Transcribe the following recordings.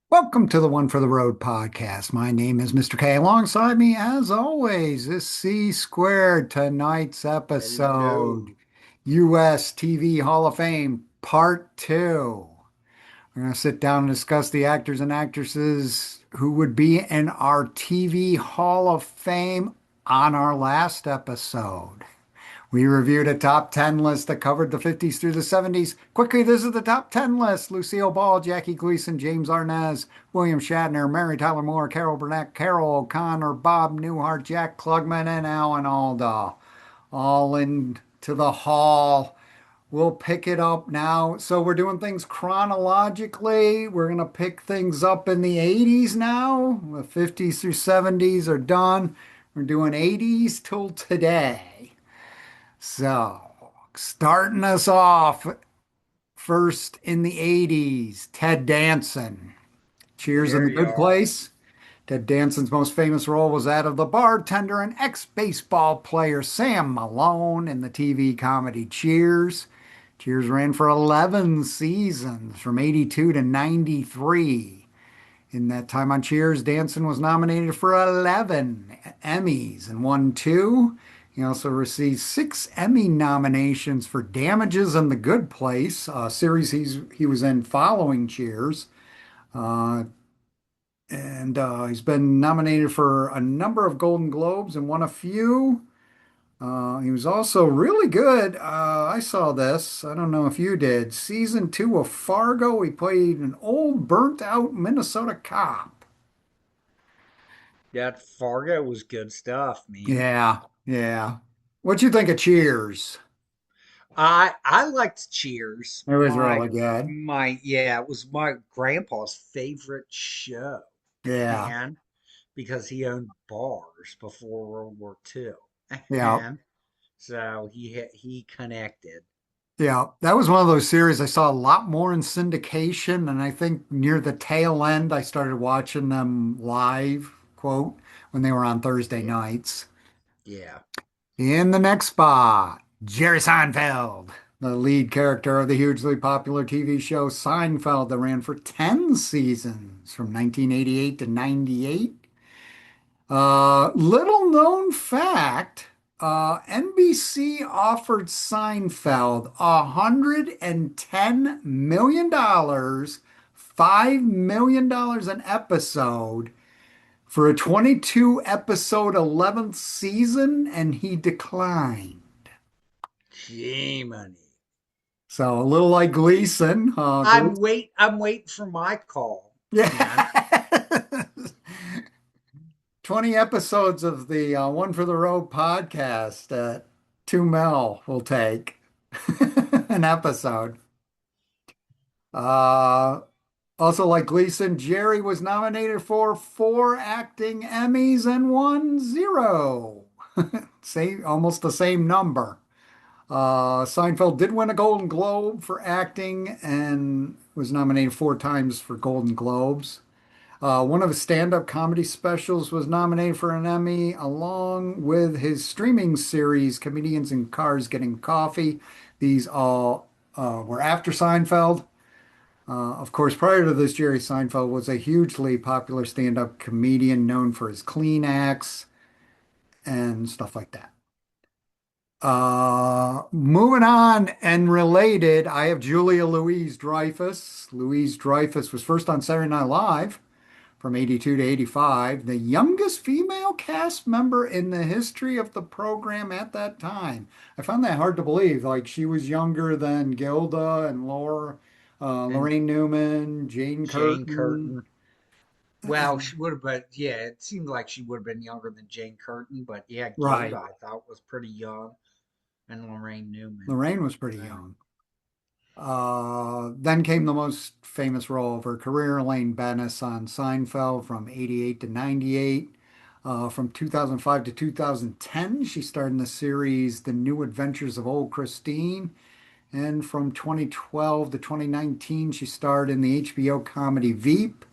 Welcome to the One for the Road podcast. My name is Mr. K. Alongside me, as always, is C Squared. Tonight's episode, Hello. U.S. TV Hall of Fame, Part 2. We're going to sit down and discuss the actors and actresses who would be in our TV Hall of Fame on our last episode. We reviewed a top 10 list that covered the 50s through the 70s. Quickly, this is the top 10 list. Lucille Ball, Jackie Gleason, James Arnaz, William Shatner, Mary Tyler Moore, Carol Burnett, Carol O'Connor, Bob Newhart, Jack Klugman, and Alan Alda. All into the hall. We'll pick it up now. So we're doing things chronologically. We're going to pick things up in the 80s now. The 50s through 70s are done. We're doing 80s till today. So, starting us off first in the 80s, Ted Danson. Cheers in There the you Good are. Place. Ted Danson's most famous role was that of the bartender and ex-baseball player Sam Malone in the TV comedy Cheers. Cheers ran for 11 seasons from 82 to 93. In that time on Cheers, Danson was nominated for 11 Emmys and won two. He also received six Emmy nominations for Damages and The Good Place, a series he was in following Cheers. Uh, and he's been nominated for a number of Golden Globes and won a few. He was also really good. I saw this. I don't know if you did. Season 2 of Fargo, he played an old, burnt out Minnesota cop. That Fargo was good stuff, man. Yeah, yeah. What'd you think of Cheers? I liked Cheers. It was really My good. my yeah, it was my grandpa's favorite show, Yeah, man, because he owned bars before World War II. yeah, And so he connected. yeah. That was one of those series I saw a lot more in syndication, and I think near the tail end, I started watching them live, quote, when they were on Thursday Yeah. nights. Yeah. In the next spot, Jerry Seinfeld, the lead character of the hugely popular TV show Seinfeld that ran for 10 seasons from 1988 to 98. Little known fact, NBC offered Seinfeld $110 million, $5 million an episode for a 22 episode 11th season, and he declined. Gee, money. So a little like Gleason. I'm waiting for my call, man. Yeah. 20 episodes of the One for the Road podcast at 2 mil will take an episode. Uh, Also, like Gleason, Jerry was nominated for four acting Emmys and won zero. Same, almost the same number. Seinfeld did win a Golden Globe for acting and was nominated four times for Golden Globes. One of his stand-up comedy specials was nominated for an Emmy, along with his streaming series, Comedians in Cars Getting Coffee. These all were after Seinfeld. Of course, prior to this, Jerry Seinfeld was a hugely popular stand-up comedian known for his clean acts and stuff like that. Moving on and related, I have Julia Louise-Dreyfus. Louise-Dreyfus was first on Saturday Night Live from 82 to 85, the youngest female cast member in the history of the program at that time. I found that hard to believe. Like she was younger than Gilda and And Lorraine Newman, Jane Jane Curtin. Curtin. Well, she would have been, yeah, it seemed like she would have been younger than Jane Curtin, but yeah, Gilda Right. I thought was pretty young, and Lorraine Newman. Lorraine was pretty So, young. Then came the most famous role of her career, Elaine Bennis on Seinfeld from 88 to 98. From 2005 to 2010, she starred in the series The New Adventures of Old Christine. And from 2012 to 2019, she starred in the HBO comedy Veep.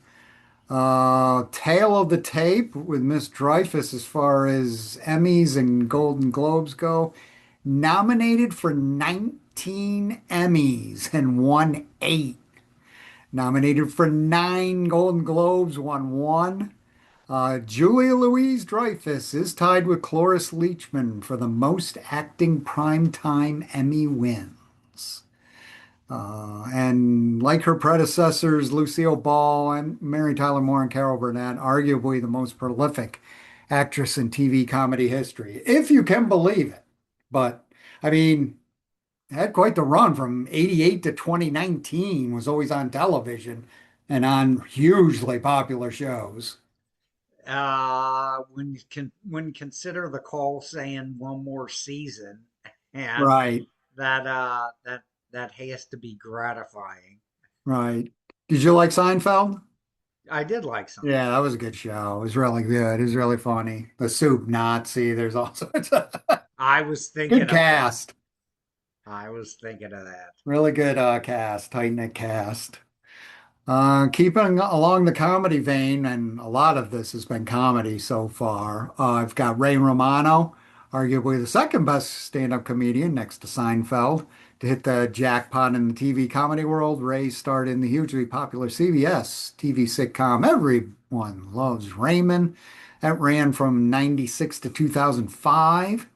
Tail of the tape with Miss Dreyfus as far as Emmys and Golden Globes go. Nominated for 19 Emmys and won eight. Nominated for 9 Golden Globes, won one. Julia Louise-Dreyfus is tied with Cloris Leachman for the most acting primetime Emmy wins. And like her predecessors, Lucille Ball and Mary Tyler Moore and Carol Burnett, arguably the most prolific actress in TV comedy history, if you can believe it. But I mean, had quite the run from 88 to 2019, was always on television and on hugely popular shows. When you consider the call saying one more season, and Right, that that has to be gratifying. right. Did you like Seinfeld? I did like Yeah, that Seinfeld. was a good show. It was really good. It was really funny. The soup Nazi, there's all sorts of I was thinking good of that. cast. I was thinking of that. Really good cast, tight-knit cast. Keeping along the comedy vein, and a lot of this has been comedy so far. I've got Ray Romano, arguably the second best stand-up comedian next to Seinfeld, to hit the jackpot in the TV comedy world. Ray starred in the hugely popular CBS TV sitcom Everyone Loves Raymond. That ran from 96 to 2005.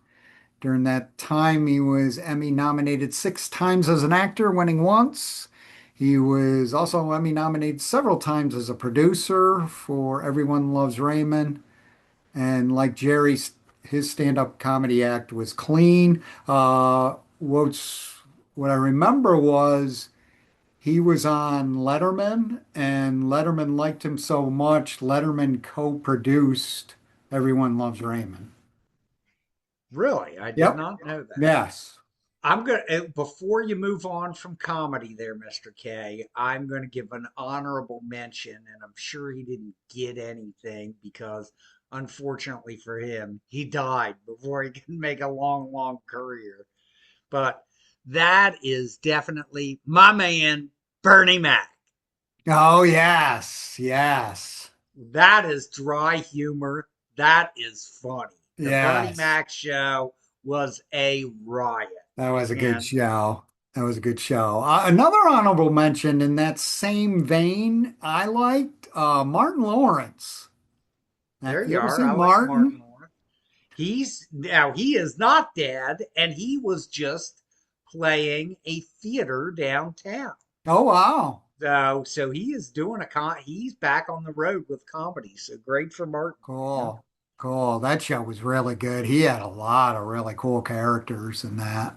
During that time, he was Emmy nominated 6 times as an actor, winning once. He was also Emmy nominated several times as a producer for Everyone Loves Raymond. And like Jerry, his stand-up comedy act was clean. What I remember was he was on Letterman, and Letterman liked him so much, Letterman co-produced Everyone Loves Raymond. Really, I did Yep. not know that. Yes. I'm gonna before you move on from comedy there, Mr. K, I'm gonna give an honorable mention, and I'm sure he didn't get anything because unfortunately for him, he died before he could make a long, long career. But that is definitely my man, Bernie Mac. Oh, yes, yes, That is dry humor. That is funny. The Bernie yes. Mac show was a riot. That was a good And show. That was a good show. Another honorable mention in that same vein, I liked Martin Lawrence. there You you ever are. see I like Martin Martin? Lawrence. He is not dead, and he was just playing a theater downtown. Oh, wow. So he is doing he's back on the road with comedy. So great for Martin. Yeah. Cool. Cool. That show was really good. He had a lot of really cool characters in that.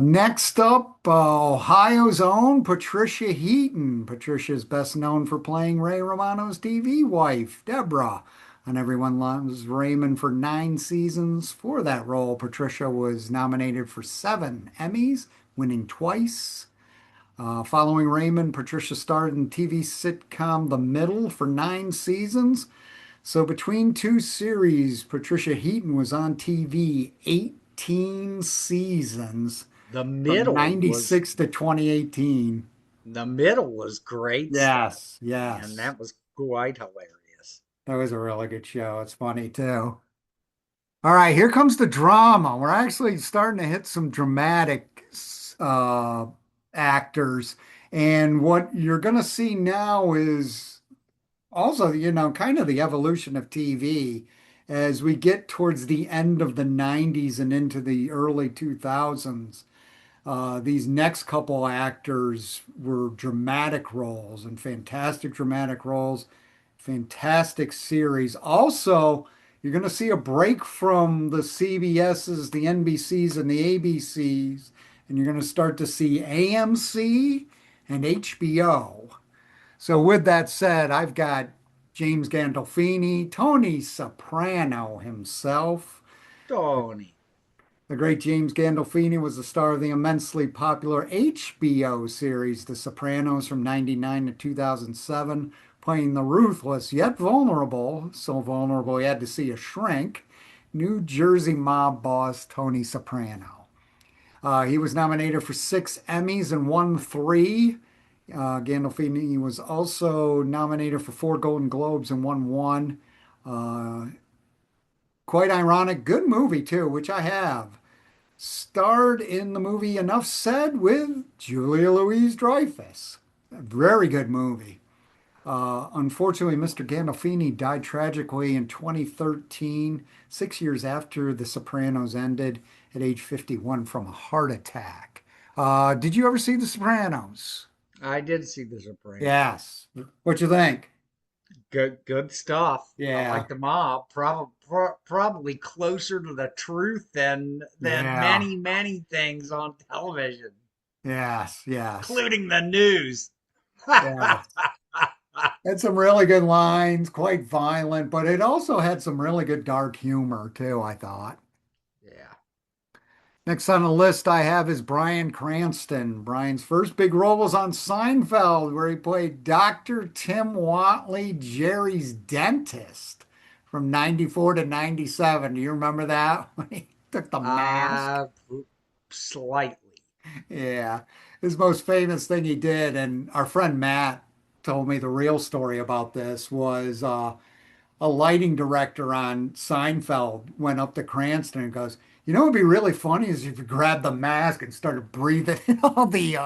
Next up, Ohio's own Patricia Heaton. Patricia's best known for playing Ray Romano's TV wife, Deborah, and Everyone Loves Raymond for 9 seasons. For that role, Patricia was nominated for 7 Emmys, winning twice. Following Raymond, Patricia starred in TV sitcom The Middle for 9 seasons. So between two series, Patricia Heaton was on TV 18 seasons The from middle was 96 to 2018. the middle was great stuff, Yes, and yes. that was quite hilarious. That was a really good show. It's funny too. All right, here comes the drama. We're actually starting to hit some dramatic uh, actors. And what you're going to see now is also, kind of the evolution of TV as we get towards the end of the 90s and into the early 2000s. These next couple actors were dramatic roles and fantastic dramatic roles, fantastic series. Also, you're going to see a break from the CBSs, the NBCs, and the ABCs, and you're going to start to see AMC and HBO. So, with that said, I've got James Gandolfini, Tony Soprano himself. Tony. The great James Gandolfini was the star of the immensely popular HBO series The Sopranos from 99 to 2007, playing the ruthless yet vulnerable, so vulnerable he had to see a shrink, New Jersey mob boss Tony Soprano. He was nominated for 6 Emmys and won 3. Gandolfini was also nominated for 4 Golden Globes and won one. Uh, Quite ironic, good movie too, which I have. starred in the movie Enough Said with Julia Louis-Dreyfus. A very good movie. Unfortunately, Mr. Gandolfini died tragically in 2013, 6 years after The Sopranos ended at age 51 from a heart attack. Did you ever see The Sopranos? I did see The Sopranos. Yes. What you think? Good stuff. I Yeah, like the mob. Probably closer to the truth than yeah, many things on television, yes, yes, including the news. yeah. Had some really good lines, quite violent, but it also had some really good dark humor too, I thought. Yeah. Next on the list I have is Bryan Cranston. Bryan's first big role was on Seinfeld, where he played Dr. Tim Watley, Jerry's dentist from 94 to 97. Do you remember that when he took the mask? Uh, Slightly. Yeah. His most famous thing he did, and our friend Matt told me the real story about this, was a lighting director on Seinfeld went up to Cranston and goes, "You know what would be really funny is if you grabbed the mask and started breathing in all the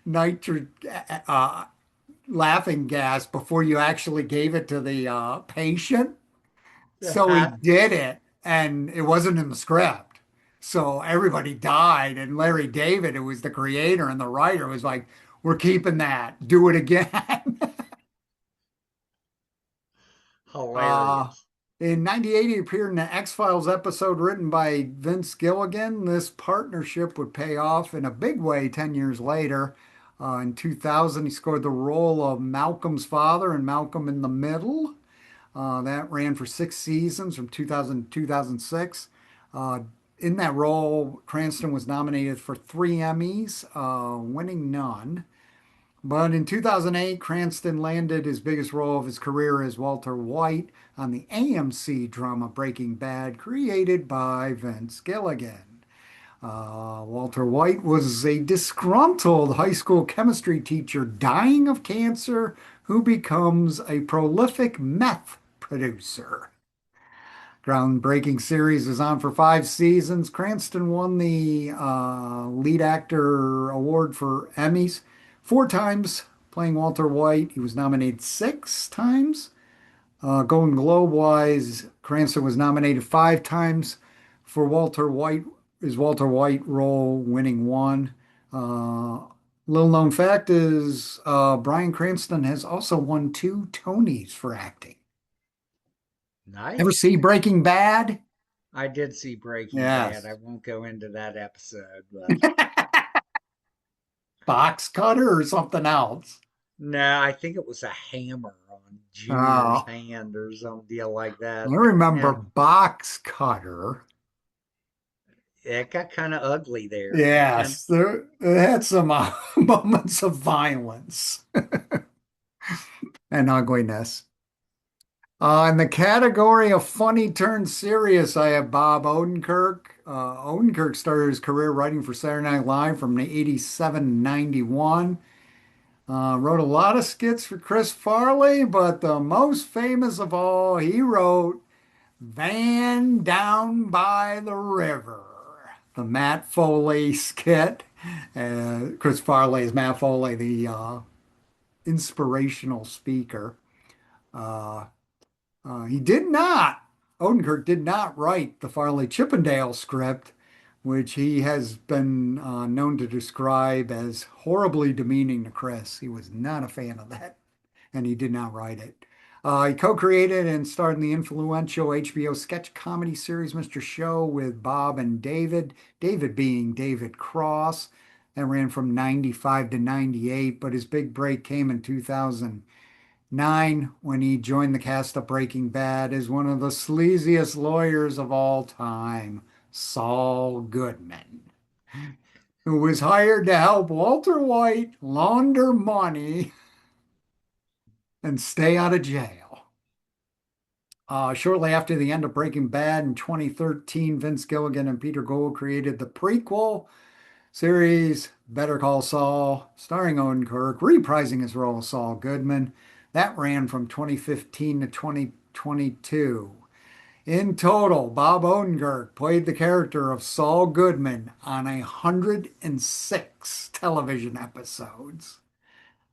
nitric laughing gas before you actually gave it to the patient." So he did it, and it wasn't in the script. So everybody died, and Larry David, who was the creator and the writer, was like, "We're keeping that. Do it again." Uh, Hilarious. in 98, he appeared in an X-Files episode written by Vince Gilligan. This partnership would pay off in a big way 10 years later. In 2000, he scored the role of Malcolm's father in Malcolm in the Middle. That ran for 6 seasons from 2000 to 2006. Uh, in that role, Cranston was nominated for 3 Emmys, winning none. But in 2008, Cranston landed his biggest role of his career as Walter White on the AMC drama Breaking Bad, created by Vince Gilligan. Walter White was a disgruntled high school chemistry teacher dying of cancer who becomes a prolific meth producer. Groundbreaking series is on for 5 seasons. Cranston won the lead actor award for Emmys 4 times playing Walter White. He was nominated 6 times. Golden Globe wise, Cranston was nominated 5 times for Walter White, his Walter White role, winning one. Uh, Little known fact is Bryan Cranston has also won 2 Tonys for acting. Ever Nice. see Breaking Bad? I did see Breaking Bad. I Yes. won't go into that episode, but Box cutter or something else? no, I think it was a hammer on Junior's Oh, hand or some deal like I that. remember And box cutter. it got kind of ugly there. And Yes, there it had some moments of violence and ugliness. In the category of funny turned serious, I have Bob Odenkirk. Odenkirk started his career writing for Saturday Night Live from the 87 to 91. Wrote a lot of skits for Chris Farley, but the most famous of all, he wrote Van Down by the River, the Matt Foley skit. Chris Farley is Matt Foley, the inspirational speaker. Uh, he did not, Odenkirk did not write the Farley Chippendale script, which he has been known to describe as horribly demeaning to Chris. He was not a fan of that, and he did not write it. He co-created and starred in the influential HBO sketch comedy series Mr. Show with Bob and David, David being David Cross. That ran from 95 to 98, but his big break came in 2009 when he joined the cast of Breaking Bad as one of the sleaziest lawyers of all time, Saul Goodman, who was hired to help Walter White launder money and stay out of jail. Shortly after the end of Breaking Bad in 2013, Vince Gilligan and Peter Gould created the prequel series Better Call Saul, starring Owen Kirk, reprising his role as Saul Goodman. That ran from 2015 to 2022. In total, Bob Odenkirk played the character of Saul Goodman on 106 television episodes.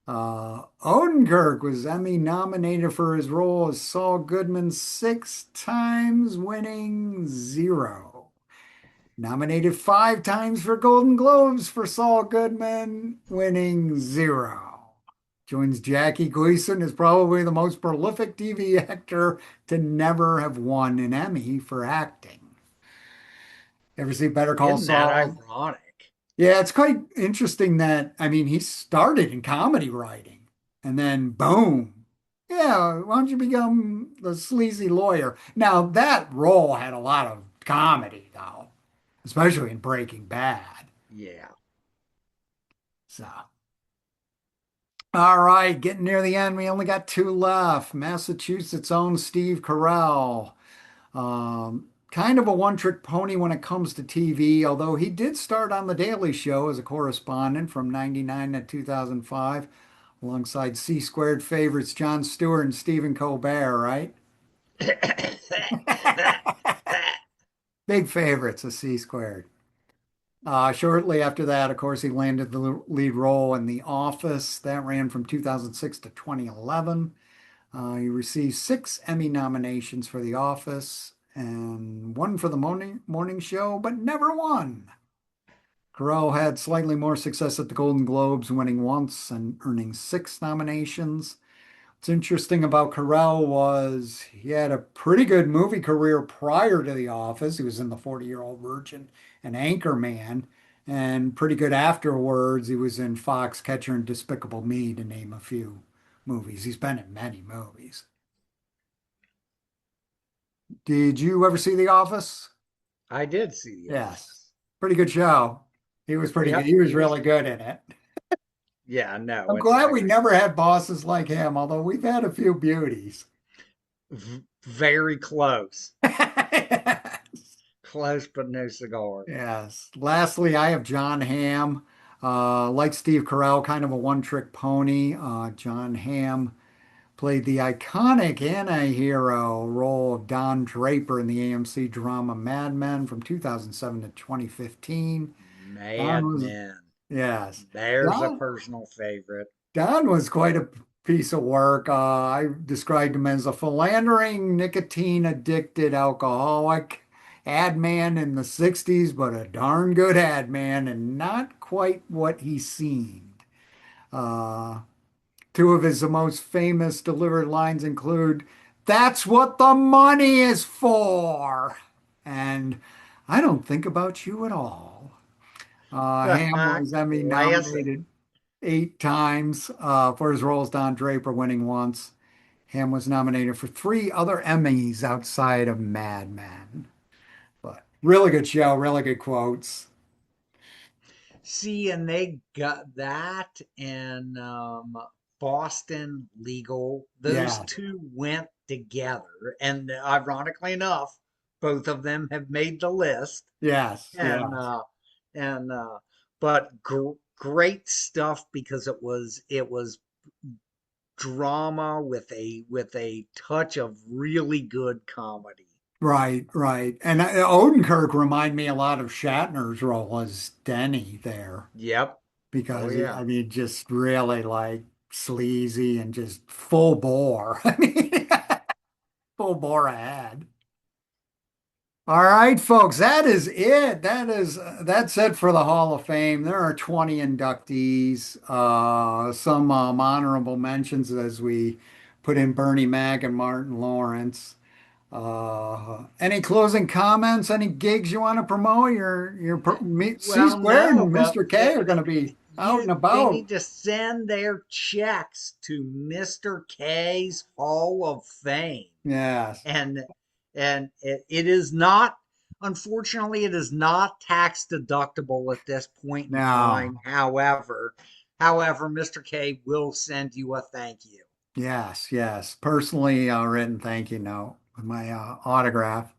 Odenkirk was Emmy nominated for his role as Saul Goodman 6 times, winning zero. Nominated 5 times for Golden Globes for Saul Goodman, winning zero. Joins Jackie Gleason as probably the most prolific TV actor to never have won an Emmy for acting. Ever see Better Call Isn't that Saul? ironic? Yeah, it's quite interesting that, I mean, he started in comedy writing and then boom. Yeah, why don't you become the sleazy lawyer? Now, that role had a lot of comedy, though, especially in Breaking Bad. Yeah. So, all right, getting near the end. We only got two left. Massachusetts' own Steve Carell. Kind of a one-trick pony when it comes to TV, although he did start on The Daily Show as a correspondent from 99 to 2005, alongside C Squared favorites Jon Stewart and Stephen Colbert, right? Big favorites of C Squared. Shortly after that, of course, he landed the lead role in The Office. That ran from 2006 to 2011. He received 6 Emmy nominations for The Office and one for the morning show, but never won. Carell had slightly more success at the Golden Globes, winning once and earning 6 nominations. What's interesting about Carell was he had a pretty good movie career prior to The Office. He was in The 40-Year-Old Virgin and Anchorman, and pretty good afterwards. He was in Foxcatcher and Despicable Me, to name a few movies. He's been in many movies. Did you ever see The Office? I did see The Yes. Office. Pretty good show. He was pretty good. Yep, He was it was. really good in it. Yeah, no, I'm it's glad like we never had bosses like him, although we've had a few beauties. very close. Close, but no cigar. Yes. Lastly, I have John Hamm. Like Steve Carell, kind of a one-trick pony. John Hamm played the iconic anti-hero role of Don Draper in the AMC drama Mad Men from 2007 to 2015. Don Mad was, Men. yes. There's a Don, personal favorite. Don was quite a piece of work. I described him as a philandering, nicotine-addicted alcoholic ad man in the 60s, but a darn good ad man and not quite what he seemed. Uh, Two of his most famous delivered lines include, "That's what the money is for." And "I don't think about you at all." Ham was Emmy Classic. nominated 8 times for his role as Don Draper, winning once. Ham was nominated for 3 other Emmys outside of Mad Men. But really good show, really good quotes. See, and they got that and Boston Legal. Those Yeah, two went together. And ironically enough, both of them have made the list. yes, And yes. and but great stuff because it was drama with a touch of really good comedy. Right, right. And Odenkirk remind me a lot of Shatner's role as Denny there Yep. Oh because yeah. I mean, just really like sleazy and just full bore. I mean, full bore ad. All right, folks, that is it. That's it for the Hall of Fame. There are 20 inductees, some honorable mentions as we put in Bernie Mac and Martin Lawrence. Any closing comments? Any gigs you want to promote? C Well, Squared no, and but Mr. K are going to be out and they about. need to send their checks to Mr. K's Hall of Fame. Yes. And it is not, unfortunately, it is not tax deductible at this point in No. time. However, Mr. K will send you a thank you. Yes. Yes. Personally, written thank you note with my autograph.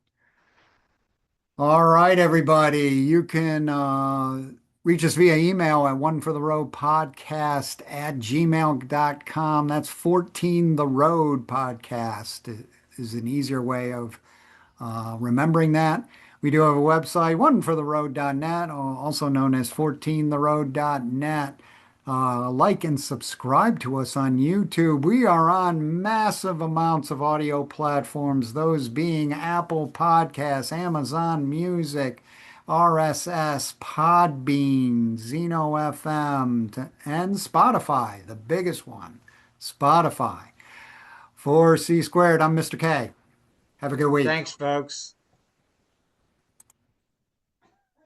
All right, everybody. You can reach us via email at one for the road podcast at gmail.com. That's 14 the road podcast is an easier way of Remembering that, we do have a website, onefortheroad.net, also known as 14theroad.net. Like and subscribe to us on YouTube. We are on massive amounts of audio platforms, those being Apple Podcasts, Amazon Music, RSS, Podbean, Zeno FM, and Spotify, the biggest one, Spotify. For C Squared, I'm Mr. K. Have a good week. Thanks, folks.